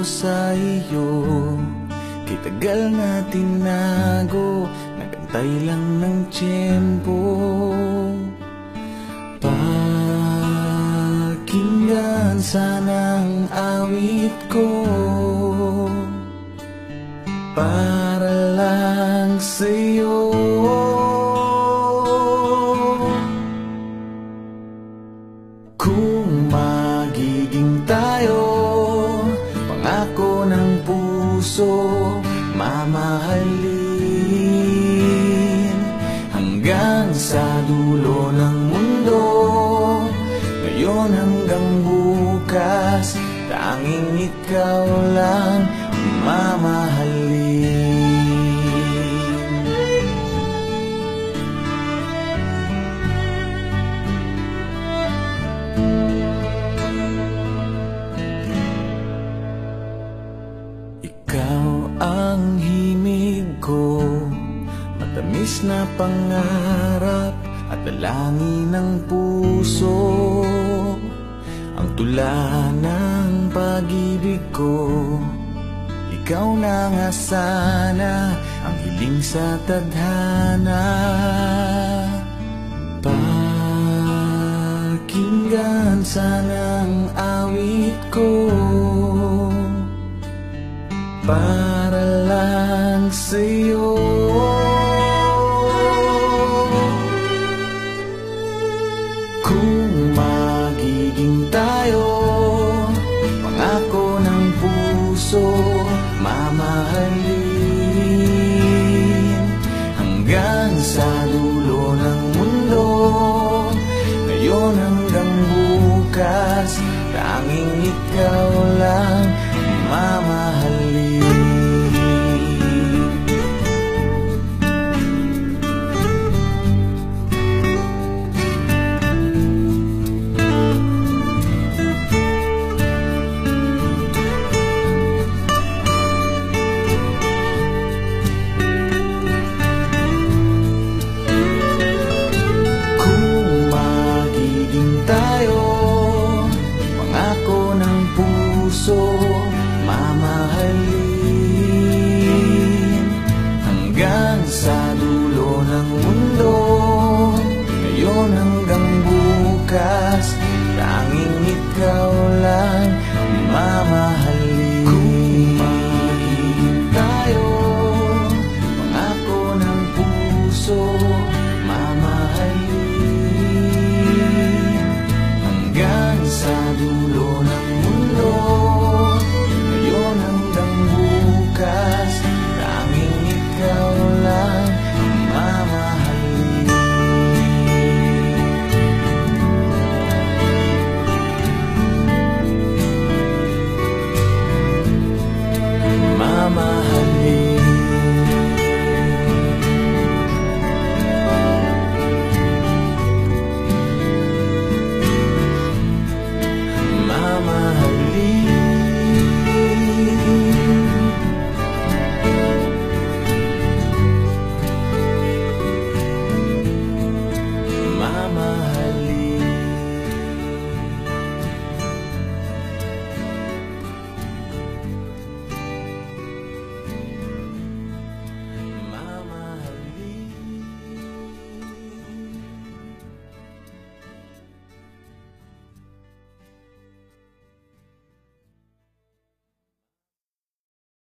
sa iyo. Kay tagal na tinago, nagantay lang ng tiyempo. Pakinggan sanang awit ko, para lang sa'yo. Kung magiging tayo, pangako ng puso, mamahalin hanggang sa dulo ng mundo. Ngayon hanggang bukas, tanging ikaw lang mamahalin. Ikaw ang himig ko, matamis na pangarap at dalangin ng puso. Ang tula ng pag-ibig ko, ikaw na nga sana ang hiling sa tadhana. Pakinggan sanang awit ko, para lang sa'yo. Kung magiging tayo, pangako ng puso, mamahalin hanggang sa dulo ng mundo. Ngayon hanggang bukas, tanging ikaw lang mamahalin.